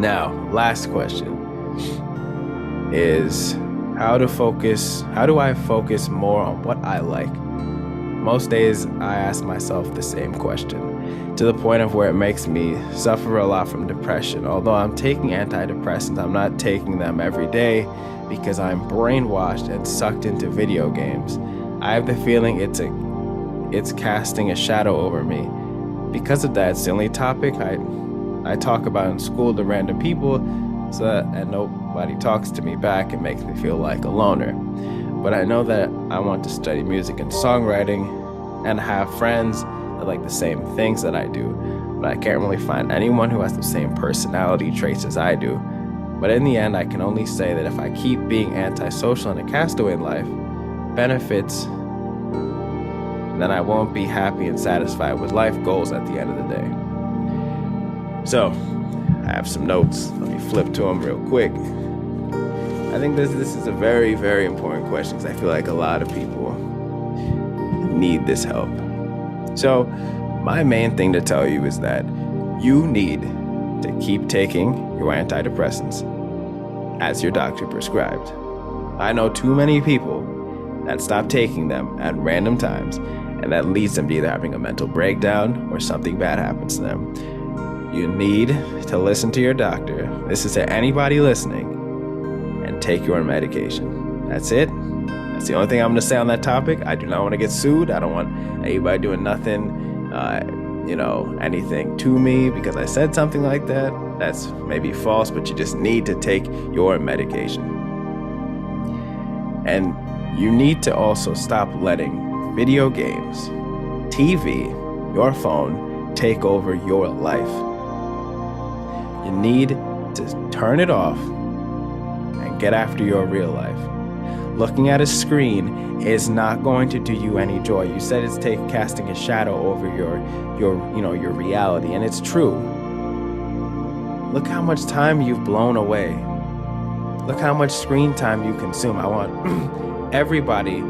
Now, last question is how do I focus more on what I like? Most days I ask myself the same question, to the point of where it makes me suffer a lot from depression. Although I'm taking antidepressants, I'm not taking them every day because I'm brainwashed and sucked into video games. I have the feeling it's casting a shadow over me. Because of that, it's the only topic I talk about in school to random people, and nobody talks to me back. It makes me feel like a loner. But I know that I want to study music and songwriting and have friends that like the same things that I do. But I can't really find anyone who has the same personality traits as I do. But in the end, I can only say that if I keep being antisocial and a castaway in life, benefits, then I won't be happy and satisfied with life goals at the end of the day. So, I have some notes. Let me flip to them real quick. I think this is a very, very important question because I feel like a lot of people need this help. So, my main thing to tell you is that you need to keep taking your antidepressants as your doctor prescribed. I know too many people that stop taking them at random times, and that leads them to either having a mental breakdown or something bad happens to them. You need to listen to your doctor. This is to anybody listening, and take your medication. That's it. That's the only thing I'm going to say on that topic. I do not want to get sued. I don't want anybody doing nothing, anything to me because I said something like that. That's maybe false, but you just need to take your medication. And you need to also stop letting video games, TV, your phone take over your life. You need to turn it off and get after your real life. Looking at a screen is not going to do you any joy. You said it's casting a shadow over your reality, and it's true. Look how much time you've blown away. Look how much screen time you consume. I want everybody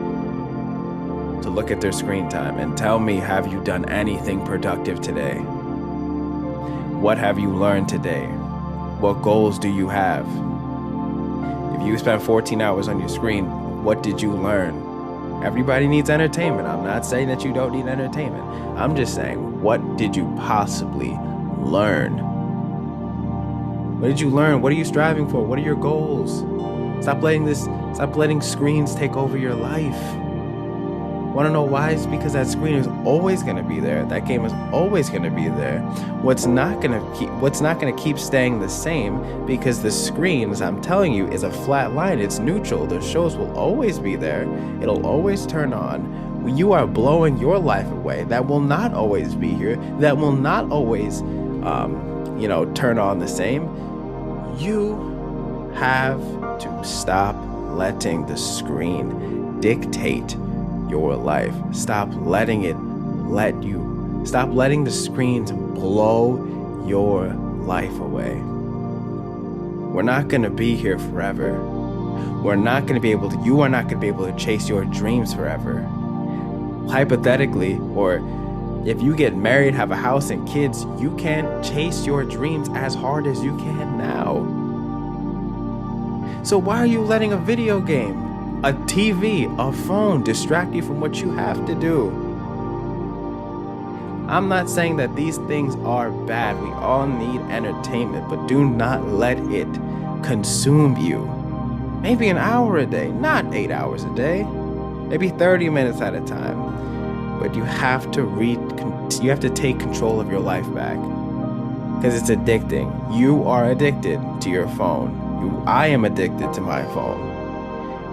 to look at their screen time and tell me, have you done anything productive today? What have you learned today? What goals do you have? If you spent 14 hours on your screen, what did you learn? Everybody needs entertainment. I'm not saying that you don't need entertainment. I'm just saying, what did you possibly learn? What did you learn? What are you striving for? What are your goals? Stop letting screens take over your life. Want to know why? It's because that screen is always going to be there. That game is always going to be there. What's not going to keep staying the same, because the screen, as I'm telling you, is a flat line. It's neutral. The shows will always be there. It'll always turn on. You are blowing your life away. That will not always be here. That will not always, turn on the same. You have to stop letting the screen dictate your life. Stop letting the screens blow your life away. We're not going to be here forever. You are not going to be able to chase your dreams forever. Hypothetically, or if you get married, have a house and kids, you can't chase your dreams as hard as you can now. So why are you letting a video game, a TV, a phone distract you from what you have to do? I'm not saying that these things are bad. We all need entertainment, but do not let it consume you. Maybe an hour a day, not 8 hours a day, maybe 30 minutes at a time. But you have to take control of your life back, because it's addicting. You are addicted to your phone. I am addicted to my phone.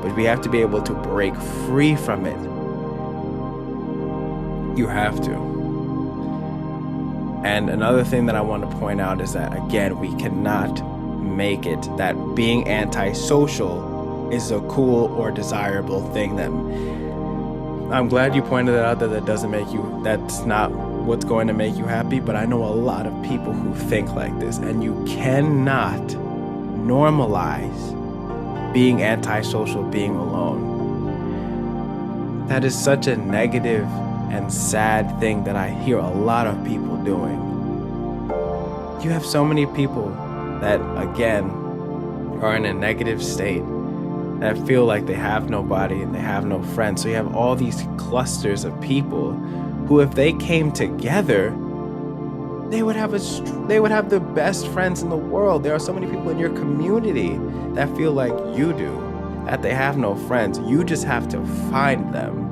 But we have to be able to break free from it. You have to. And another thing that I want to point out is that, again, we cannot make it that being antisocial is a cool or desirable thing. That I'm glad you pointed that out, that's not what's going to make you happy. But I know a lot of people who think like this, and you cannot normalize being antisocial, being alone. That is such a negative and sad thing that I hear a lot of people doing. You have so many people that, again, are in a negative state, that feel like they have nobody and they have no friends. So you have all these clusters of people who, if they came together, they would have the best friends in the world. There are so many people in your community that feel like you do, that they have no friends. You just have to find them.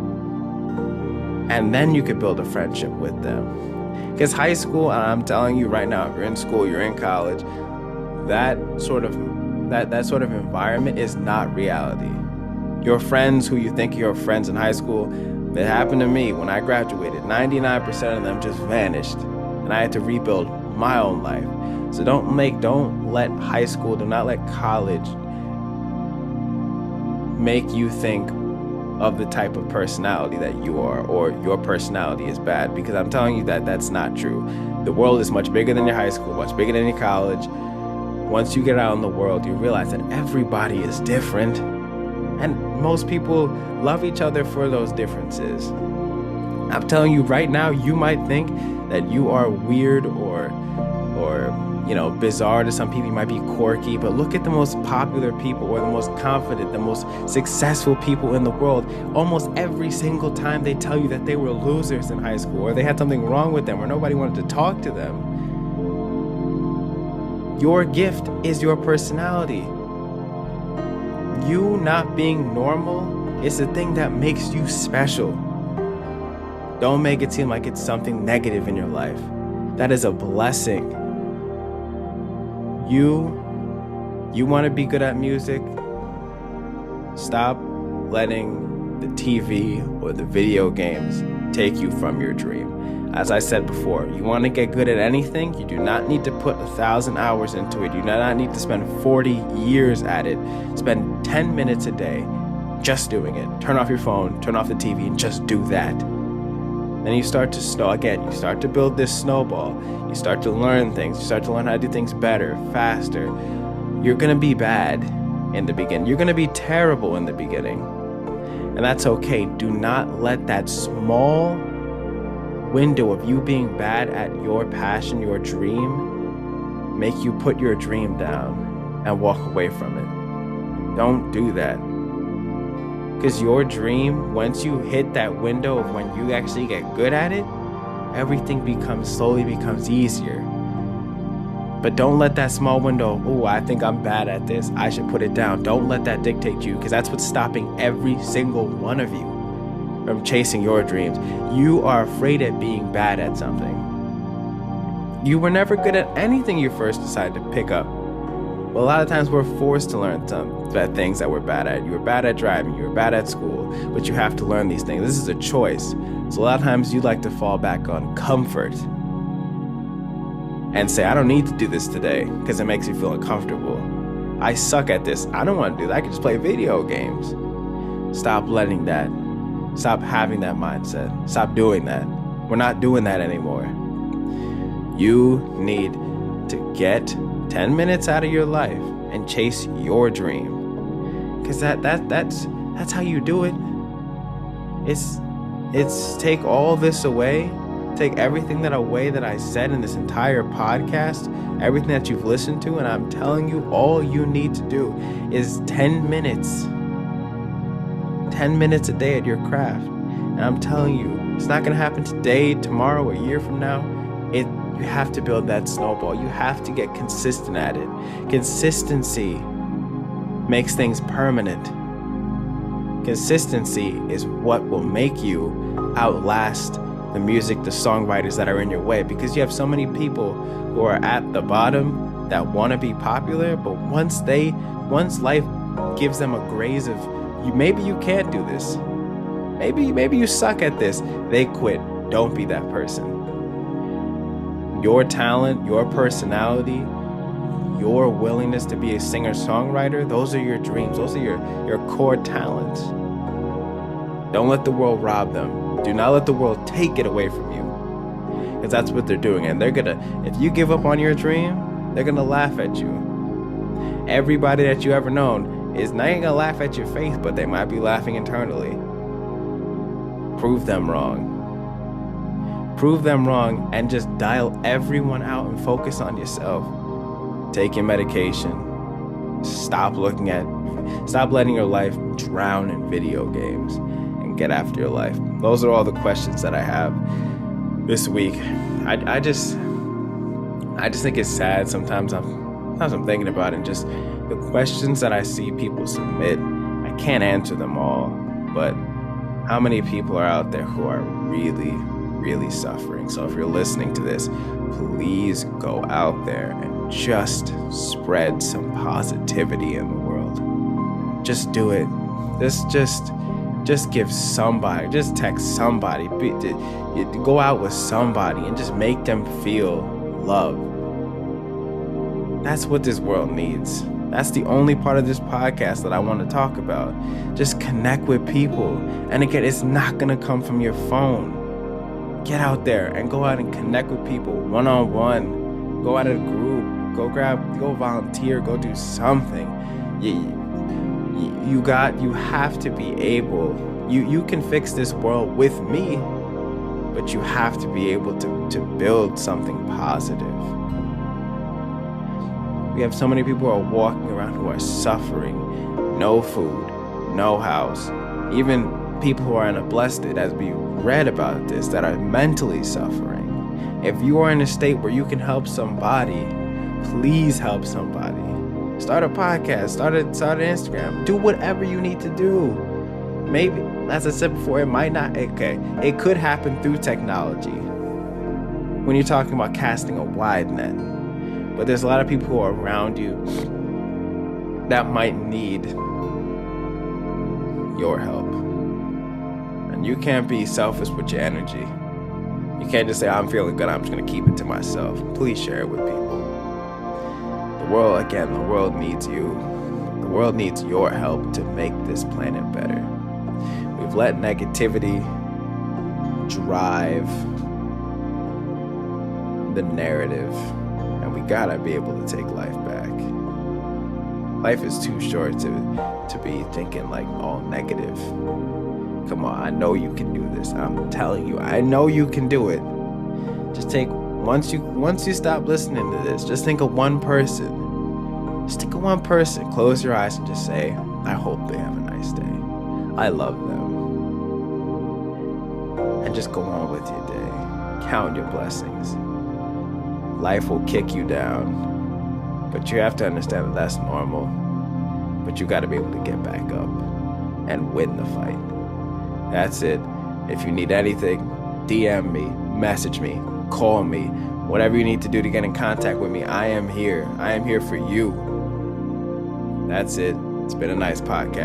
And then you could build a friendship with them. Because high school, and I'm telling you right now, if you're in school, you're in college, that sort of environment is not reality. Your friends who you think are your friends in high school, it happened to me when I graduated. 99% of them just vanished. And I had to rebuild my own life. So don't let high school, do not let college make you think of the type of personality that you are, or your personality is bad, because I'm telling you that that's not true. The world is much bigger than your high school, much bigger than your college. Once you get out in the world, you realize that everybody is different, and most people love each other for those differences. I'm telling you right now, you might think that you are weird or bizarre to some people. You might be quirky, but look at the most popular people, or the most confident, the most successful people in the world. Almost every single time they tell you that they were losers in high school, or they had something wrong with them, or nobody wanted to talk to them. Your gift is your personality. You not being normal is the thing that makes you special. Don't make it seem like it's something negative in your life. That is a blessing. You want to be good at music? Stop letting the TV or the video games take you from your dream. As I said before, you want to get good at anything, you do not need to put 1,000 hours into it. You do not need to spend 40 years at it. Spend 10 minutes a day just doing it. Turn off your phone, turn off the TV, and just do that. Then you start to you start to build this snowball. You start to learn things. You start to learn how to do things better, faster. You're going to be bad in the beginning. You're going to be terrible in the beginning. And that's okay. Do not let that small window of you being bad at your passion, your dream, make you put your dream down and walk away from it. Don't do that. Because your dream, once you hit that window of when you actually get good at it, everything slowly becomes easier. But don't let that small window, I think I'm bad at this, I should put it down. Don't let that dictate you, because that's what's stopping every single one of you from chasing your dreams. You are afraid of being bad at something. You were never good at anything you first decided to pick up. Well, a lot of times we're forced to learn some bad things that we're bad at. You were bad at driving, you were bad at school, but you have to learn these things. This is a choice. So a lot of times you like to fall back on comfort and say, I don't need to do this today because it makes you feel uncomfortable. I suck at this. I don't want to do that. I can just play video games. Stop letting that. Stop having that mindset. Stop doing that. We're not doing that anymore. You need to get 10 minutes out of your life and chase your dream, because that's how you do it. It's take all this away, take everything away that I said in this entire podcast, everything that you've listened to, and I'm telling you, all you need to do is 10 minutes a day at your craft. And I'm telling you, it's not going to happen today, tomorrow, a year from now. You have to build that snowball. You have to get consistent at it. Consistency makes things permanent. Consistency is what will make you outlast the music, the songwriters that are in your way, because you have so many people who are at the bottom that want to be popular, but once life gives them a graze of, maybe you can't do this. Maybe you suck at this. They quit. Don't be that person. Your talent, your personality, your willingness to be a singer-songwriter, those are your dreams. Those are your core talents. Don't let the world rob them. Do not let the world take it away from you, because that's what they're doing. And if you give up on your dream, they're gonna laugh at you. Everybody that you ever known is not gonna laugh at your faith, but they might be laughing internally. Prove them wrong. Prove them wrong and just dial everyone out and focus on yourself. take your medication, stop letting your life drown in video games, and get after your life. Those are all the questions that I have this week. I just think it's sad sometimes. I'm thinking about it, and just the questions that I see people submit, I can't answer them all, but how many people are out there who are really, really suffering? So if you're listening to this, please go out there and just spread some positivity in the world. Just do it. Just give somebody, just text somebody, go out with somebody and just make them feel love. That's what this world needs. That's the only part of this podcast that I want to talk about. Just connect with people. And again, it's not going to come from your phone. Get out there and go out and connect with people one-on-one. Go out of a group. Go volunteer. Go do something. You have to be able. You can fix this world with me, but you have to be able to build something positive. We have so many people who are walking around who are suffering. No food, no house. Even people who are in a blessed state, as we read about this, that are mentally suffering. If you are in a state where you can help somebody, please help somebody. Start a podcast, start an Instagram. Do whatever you need to do. Maybe, as I said before, it might not, it could happen through technology. When you're talking about casting a wide net. But there's a lot of people who are around you that might need your help. And you can't be selfish with your energy. You can't just say, I'm feeling good, I'm just going to keep it to myself. Please share it with people. The world needs you. The world needs your help to make this planet better. We've let negativity drive the narrative. And we gotta be able to take life back. Life is too short to be thinking like all negative. Come on, I know you can do this. I'm telling you, I know you can do it. Just once you stop listening to this, just think of one person. Just think of one person. Close your eyes and just say, I hope they have a nice day. I love them. And just go on with your day. Count your blessings. Life will kick you down, but you have to understand that that's normal. But you got to be able to get back up and win the fight. That's it. If you need anything, DM me, message me, call me, whatever you need to do to get in contact with me. I am here. I am here for you. That's it. It's been a nice podcast.